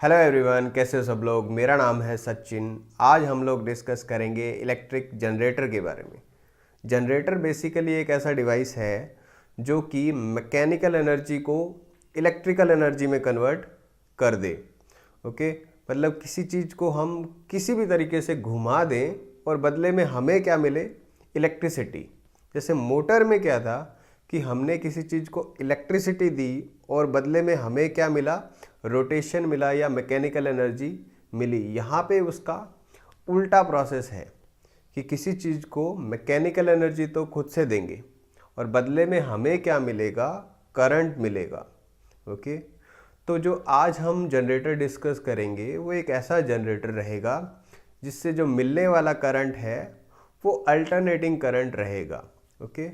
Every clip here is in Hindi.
हेलो एवरीवन, कैसे हो सब लोग। मेरा नाम है सचिन। आज हम लोग डिस्कस करेंगे इलेक्ट्रिक जनरेटर के बारे में। जनरेटर बेसिकली एक ऐसा डिवाइस है जो कि मैकेनिकल एनर्जी को इलेक्ट्रिकल एनर्जी में कन्वर्ट कर दे। ओके, मतलब किसी चीज़ को हम किसी भी तरीके से घुमा दें और बदले में हमें क्या मिले, इलेक्ट्रिसिटी। जैसे मोटर में क्या था कि हमने किसी चीज़ को इलेक्ट्रिसिटी दी और बदले में हमें क्या मिला, रोटेशन मिला या मैकेनिकल एनर्जी मिली। यहाँ पे उसका उल्टा प्रोसेस है कि किसी चीज़ को मैकेनिकल एनर्जी तो खुद से देंगे और बदले में हमें क्या मिलेगा, करंट मिलेगा। ओके, तो जो आज हम जनरेटर डिस्कस करेंगे वो एक ऐसा जनरेटर रहेगा जिससे जो मिलने वाला करंट है वो अल्टरनेटिंग करंट रहेगा। ओके,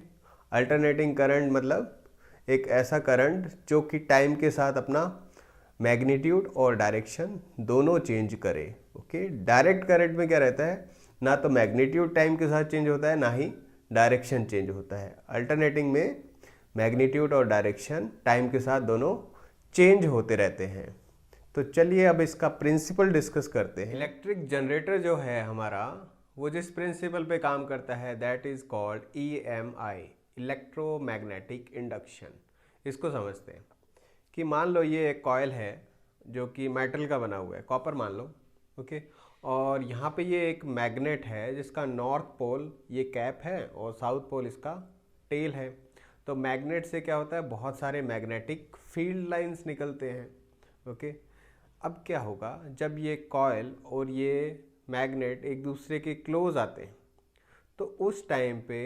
अल्टरनेटिंग करंट मतलब एक ऐसा करंट जो कि टाइम के साथ अपना मैग्नीट्यूड और डायरेक्शन दोनों चेंज करे। ओके, डायरेक्ट करंट में क्या रहता है, ना तो मैग्नीट्यूड टाइम के साथ चेंज होता है ना ही डायरेक्शन चेंज होता है। अल्टरनेटिंग में मैग्नीट्यूड और डायरेक्शन टाइम के साथ दोनों चेंज होते रहते हैं। तो चलिए अब इसका प्रिंसिपल डिस्कस करते हैं। इलेक्ट्रिक जनरेटर जो है हमारा, वो जिस प्रिंसिपल पे काम करता है that is called EMI, electromagnetic induction. इसको समझते हैं कि मान लो ये एक कॉयल है जो कि मेटल का बना हुआ है, कॉपर मान लो। ओके, और यहाँ पे ये एक मैग्नेट है जिसका नॉर्थ पोल ये कैप है और साउथ पोल इसका टेल है। तो मैग्नेट से क्या होता है, बहुत सारे मैग्नेटिक फील्ड लाइंस निकलते हैं। ओके, अब क्या होगा जब ये कॉयल और ये मैग्नेट एक दूसरे के क्लोज आते हैं तो उस टाइम पे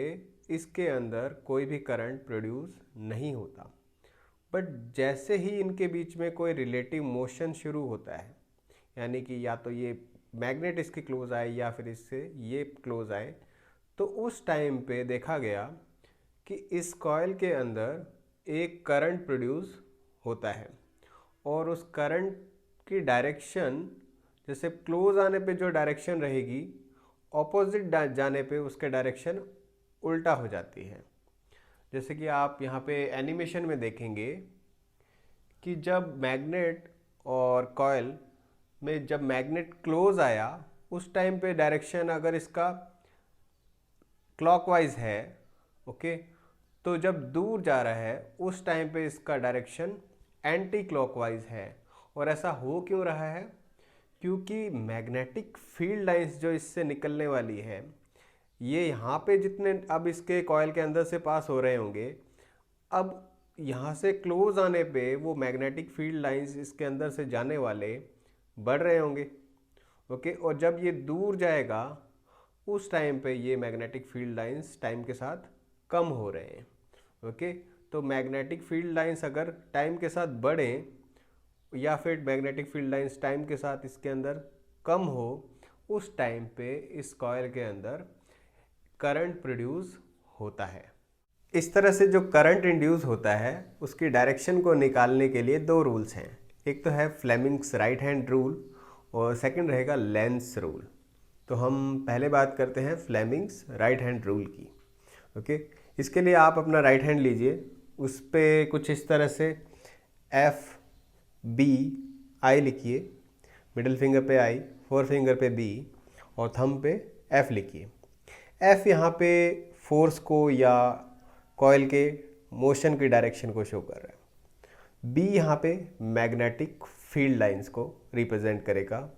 इसके अंदर कोई भी करंट प्रोड्यूस नहीं होता। बट जैसे ही इनके बीच में कोई रिलेटिव मोशन शुरू होता है, यानी कि या तो ये मैग्नेट इसके क्लोज आए या फिर इससे ये क्लोज आए, तो उस टाइम पे देखा गया कि इस कॉयल के अंदर एक करंट प्रोड्यूस होता है और उस करंट की डायरेक्शन, जैसे क्लोज आने पे जो डायरेक्शन रहेगी, ऑपोजिट जाने पे उसके डायरेक्शन उल्टा हो जाती है। जैसे कि आप यहाँ पे एनिमेशन में देखेंगे कि जब मैग्नेट और कॉयल में जब मैग्नेट क्लोज आया उस टाइम पे डायरेक्शन अगर इसका क्लॉकवाइज है, ओके, तो जब दूर जा रहा है उस टाइम पे इसका डायरेक्शन एंटी क्लॉकवाइज है। और ऐसा हो क्यों रहा है, क्योंकि मैग्नेटिक फील्ड लाइंस जो इससे निकलने वाली है, ये यहाँ पे जितने अब इसके कॉयल के अंदर से पास हो रहे होंगे, अब यहाँ से क्लोज आने पे वो मैग्नेटिक फील्ड लाइंस इसके अंदर से जाने वाले बढ़ रहे होंगे। ओके, और जब ये दूर जाएगा उस टाइम पे ये मैग्नेटिक फील्ड लाइंस टाइम के साथ कम हो रहे हैं। ओके, तो मैग्नेटिक फील्ड लाइंस अगर टाइम के साथ बढ़ें या फिर मैग्नेटिक फील्ड लाइंस टाइम के साथ इसके अंदर कम हो, उस टाइम पे इस कॉयल के अंदर करंट प्रोड्यूस होता है। इस तरह से जो करंट इंड्यूस होता है उसकी डायरेक्शन को निकालने के लिए दो रूल्स हैं। एक तो है फ्लेमिंग्स राइट हैंड रूल और सेकंड रहेगा लेंस रूल। तो हम पहले बात करते हैं फ्लेमिंग्स राइट हैंड रूल की। ओके, इसके लिए आप अपना राइट हैंड लीजिए, उस पर कुछ इस तरह से FBI लिखिए, मिडिल फिंगर पे I, फोर फिंगर पे B और थंब पे F लिखिए। F यहाँ पे फोर्स को या कॉयल के मोशन की डायरेक्शन को शो कर रहा है। B यहाँ पे मैग्नेटिक फील्ड लाइंस को रिप्रेजेंट करेगा।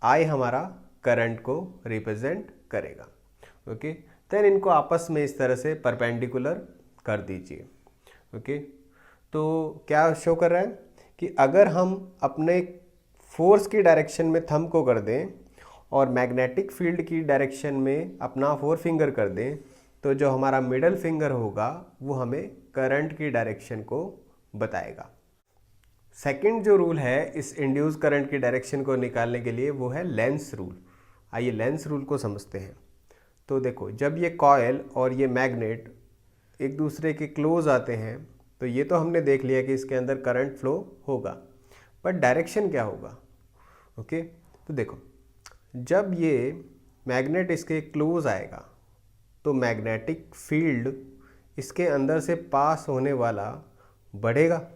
I हमारा करंट को रिप्रेजेंट करेगा। ओके, देन इनको आपस में इस तरह से परपेंडिकुलर कर दीजिए। ओके, तो क्या शो कर रहा है कि अगर हम अपने फोर्स की डायरेक्शन में थंब को कर दें और मैग्नेटिक फील्ड की डायरेक्शन में अपना फोर फिंगर कर दें, तो जो हमारा मिडल फिंगर होगा वो हमें करंट की डायरेक्शन को बताएगा। सेकंड जो रूल है इस इंड्यूस करंट की डायरेक्शन को निकालने के लिए वो है लेंस रूल। आइए लेंस रूल को समझते हैं। तो देखो, जब ये कॉयल और ये मैग्नेट एक दूसरे के क्लोज आते हैं तो ये तो हमने देख लिया कि इसके अंदर करंट फ्लो होगा, बट डायरेक्शन क्या होगा। ओके, तो देखो, जब ये मैग्नेट इसके क्लोज आएगा तो मैग्नेटिक फील्ड इसके अंदर से पास होने वाला बढ़ेगा।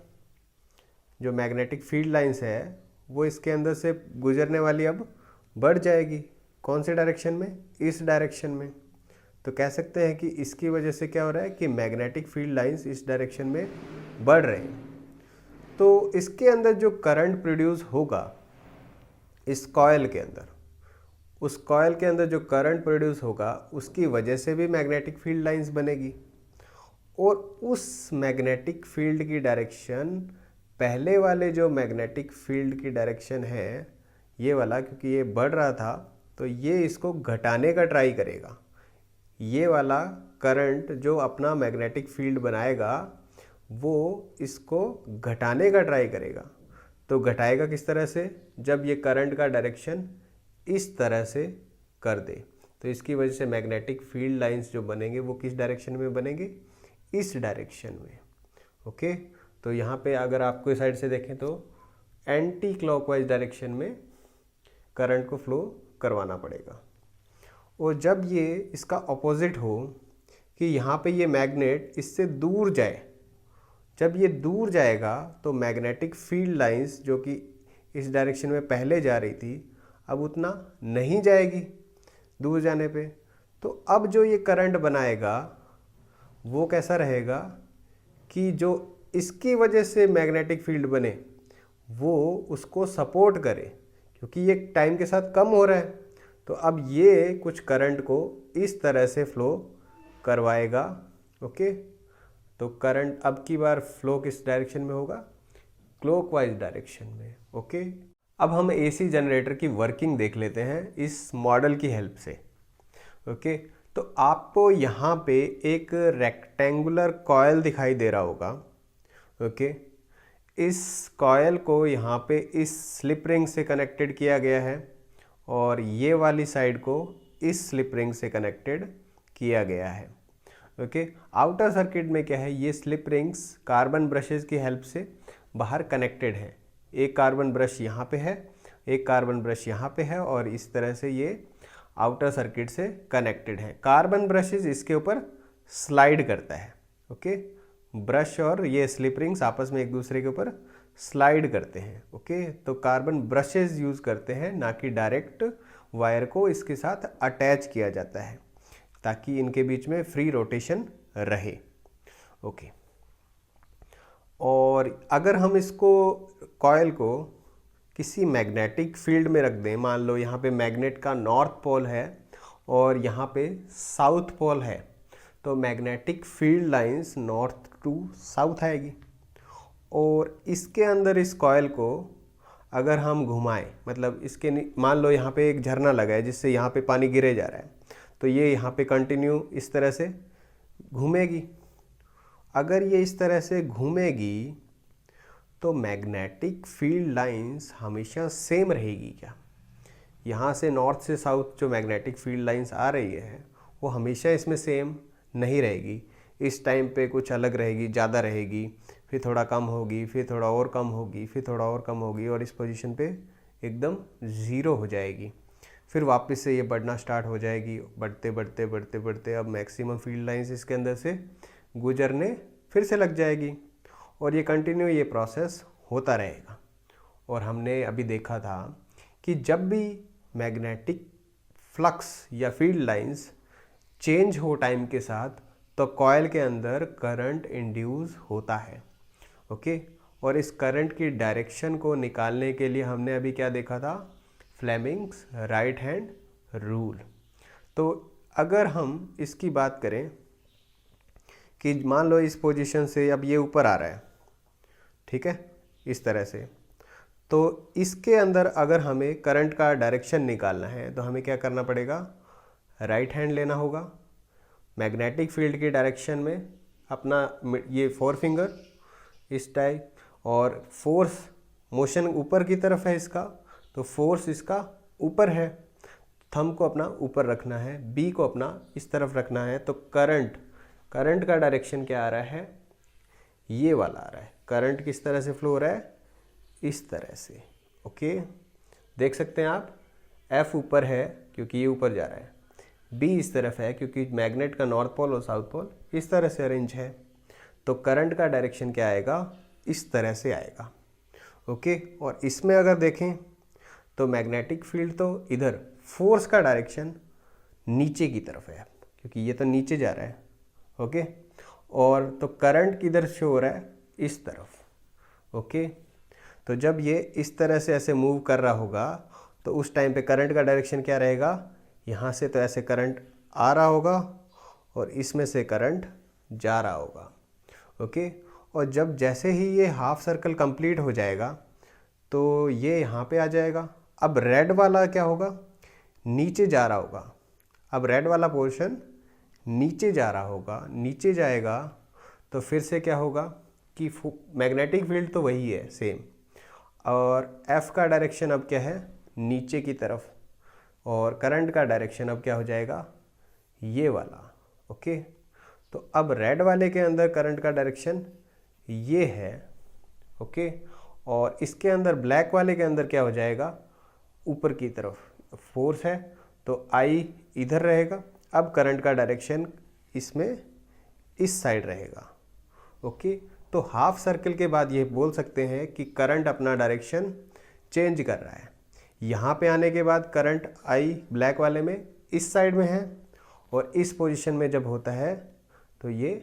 जो मैग्नेटिक फील्ड लाइंस है वो इसके अंदर से गुजरने वाली अब बढ़ जाएगी। कौन से डायरेक्शन में? इस डायरेक्शन में। तो कह सकते हैं कि इसकी वजह से क्या हो रहा है कि मैग्नेटिक फील्ड लाइंस इस डायरेक्शन में बढ़ रहे हैं। तो इसके अंदर जो करंट प्रोड्यूस होगा इस कॉयल के अंदर, उस कॉयल के अंदर जो करंट प्रोड्यूस होगा उसकी वजह से भी मैग्नेटिक फील्ड लाइंस बनेगी, और उस मैग्नेटिक फील्ड की डायरेक्शन पहले वाले जो मैग्नेटिक फील्ड की डायरेक्शन है ये वाला, क्योंकि ये बढ़ रहा था तो ये इसको घटाने का ट्राई करेगा। ये वाला करंट जो अपना मैग्नेटिक फील्ड बनाएगा वो इसको घटाने का ट्राई करेगा। तो घटाएगा किस तरह से? जब ये करंट का डायरेक्शन इस तरह से कर दे, तो इसकी वजह से मैग्नेटिक फील्ड लाइंस जो बनेंगे वो किस डायरेक्शन में बनेंगे? इस डायरेक्शन में। ओके, तो यहाँ पे अगर आपको इस साइड से देखें तो एंटी क्लॉकवाइज डायरेक्शन में करंट को फ्लो करवाना पड़ेगा। और जब ये इसका ऑपोजिट हो कि यहाँ पे ये मैग्नेट इससे दूर जाए, जब ये दूर जाएगा तो मैग्नेटिक फील्ड लाइंस जो कि इस डायरेक्शन में पहले जा रही थी अब उतना नहीं जाएगी दूर जाने पे। तो अब जो ये करंट बनाएगा वो कैसा रहेगा कि जो इसकी वजह से मैग्नेटिक फील्ड बने वो उसको सपोर्ट करे, क्योंकि ये टाइम के साथ कम हो रहा है। तो अब ये कुछ करंट को इस तरह से फ्लो करवाएगा। ओके, तो करंट अब की बार फ्लो किस डायरेक्शन में होगा? क्लॉकवाइज डायरेक्शन में। ओके, अब हम एसी जनरेटर की वर्किंग देख लेते हैं इस मॉडल की हेल्प से। ओके, तो आपको यहाँ पे एक रेक्टेंगुलर कॉयल दिखाई दे रहा होगा। ओके, इस कॉयल को यहाँ पे इस स्लिप रिंग से कनेक्टेड किया गया है और ये वाली साइड को इस स्लिप रिंग से कनेक्टेड किया गया है। ओके, आउटर सर्किट में क्या है? ये स्लिप रिंग्स कार्बन ब्रशेस की हेल्प से बाहर कनेक्टेड है। एक कार्बन ब्रश यहाँ पे है, एक कार्बन ब्रश यहाँ पे है, और इस तरह से ये आउटर सर्किट से कनेक्टेड है। कार्बन ब्रशेस इसके ऊपर स्लाइड करता है। ओके, ब्रश और ये स्लिप रिंग्स आपस में एक दूसरे के ऊपर स्लाइड करते हैं। ओके, तो कार्बन ब्रशेस यूज़ करते हैं, ना कि डायरेक्ट वायर को इसके साथ अटैच किया जाता है ताकि इनके बीच में फ्री रोटेशन रहे। ओके, और अगर हम इसको कॉयल को किसी मैग्नेटिक फील्ड में रख दें, मान लो यहाँ पे मैग्नेट का नॉर्थ पोल है और यहाँ पे साउथ पोल है, तो magnetic field lines north to south आएगी। और इसके अंदर इस कॉयल को अगर हम घुमाएं, मतलब इसके मान लो यहाँ पे एक झरना लगा है जिससे यहाँ पे पानी गिरे जा रहा है, तो ये यहाँ पे कंटिन्यू इस तरह से घूमेगी। अगर ये इस तरह से घूमेगी तो मैग्नेटिक फील्ड लाइंस हमेशा सेम रहेगी क्या? यहाँ से नॉर्थ से साउथ जो मैग्नेटिक फील्ड लाइंस आ रही है वो हमेशा इसमें सेम नहीं रहेगी। इस टाइम पे कुछ अलग रहेगी, ज़्यादा रहेगी, फिर थोड़ा कम होगी, फिर थोड़ा और कम होगी, फिर थोड़ा और कम होगी, और इस पोजीशन पे एकदम ज़ीरो हो जाएगी। फिर वापस से ये बढ़ना स्टार्ट हो जाएगी, बढ़ते बढ़ते बढ़ते बढ़ते अब मैक्सिमम फील्ड लाइंस इसके अंदर से गुजरने फिर से लग जाएगी, और ये कंटिन्यू ये प्रोसेस होता रहेगा। और हमने अभी देखा था कि जब भी मैग्नेटिक फ्लक्स या फील्ड लाइंस चेंज हो टाइम के साथ तो कॉयल के अंदर करंट इंड्यूस होता है। ओके, और इस करंट की डायरेक्शन को निकालने के लिए हमने अभी क्या देखा था? Fleming's right hand rule. तो अगर हम इसकी बात करें कि मान लो इस पोजीशन से अब ये ऊपर आ रहा है, ठीक है, इस तरह से, तो इसके अंदर अगर हमें करंट का डायरेक्शन निकालना है तो हमें क्या करना पड़ेगा? राइट हैंड लेना होगा। मैग्नेटिक फील्ड की डायरेक्शन में अपना ये 4 फिंगर इस टाइप, और फोर्स मोशन ऊपर की तरफ है इसका, तो फोर्स इसका ऊपर है, थंब को अपना ऊपर रखना है, बी को अपना इस तरफ रखना है। तो करंट का डायरेक्शन क्या आ रहा है? ये वाला आ रहा है। करंट किस तरह से फ्लो हो रहा है? इस तरह से। ओके, देख सकते हैं आप, एफ ऊपर है क्योंकि ये ऊपर जा रहा है, बी इस तरफ है क्योंकि मैग्नेट का नॉर्थ पोल और साउथ पोल इस तरह से अरेंज है। तो करंट का डायरेक्शन क्या आएगा? इस तरह से आएगा। ओके। और इसमें अगर देखें तो मैग्नेटिक फील्ड तो इधर, फोर्स का डायरेक्शन नीचे की तरफ है क्योंकि ये तो नीचे जा रहा है, ओके। और तो करंट किधर शो हो रहा है, इस तरफ, ओके। तो जब ये इस तरह से ऐसे मूव कर रहा होगा तो उस टाइम पे करंट का डायरेक्शन क्या रहेगा, यहाँ से तो ऐसे करंट आ रहा होगा और इसमें से करंट जा रहा होगा, ओके। और जब जैसे ही ये हाफ सर्कल कंप्लीट हो जाएगा तो ये यहाँ पे आ जाएगा। अब रेड वाला क्या होगा, नीचे जा रहा होगा। अब रेड वाला पोर्शन नीचे जा रहा होगा, नीचे जाएगा तो फिर से क्या होगा कि मैग्नेटिक फील्ड तो वही है सेम, और एफ का डायरेक्शन अब क्या है, नीचे की तरफ, और करंट का डायरेक्शन अब क्या हो जाएगा, ये वाला, ओके। तो अब रेड वाले के अंदर करंट का डायरेक्शन ये है, ओके। और इसके अंदर ब्लैक वाले के अंदर क्या हो जाएगा, ऊपर की तरफ फोर्स है तो आई इधर रहेगा। अब करंट का डायरेक्शन इसमें इस साइड रहेगा, ओके। तो हाफ सर्कल के बाद ये बोल सकते हैं कि करंट अपना डायरेक्शन चेंज कर रहा है। यहाँ पे आने के बाद करंट आई ब्लैक वाले में इस साइड में है, और इस पोजीशन में जब होता है तो ये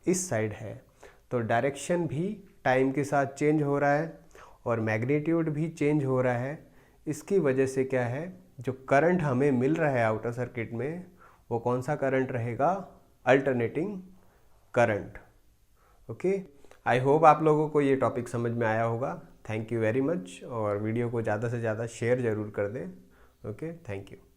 इस साइड है। तो डायरेक्शन भी टाइम के साथ चेंज हो रहा है और मैग्नीट्यूड भी चेंज हो रहा है। इसकी वजह से क्या है, जो करंट हमें मिल रहा है आउटर सर्किट में वो कौन सा करंट रहेगा, alternating current, okay. I hope आप लोगों को ये टॉपिक समझ में आया होगा। थैंक यू वेरी मच, और वीडियो को ज़्यादा से ज़्यादा शेयर ज़रूर कर दें, ओके। Thank you.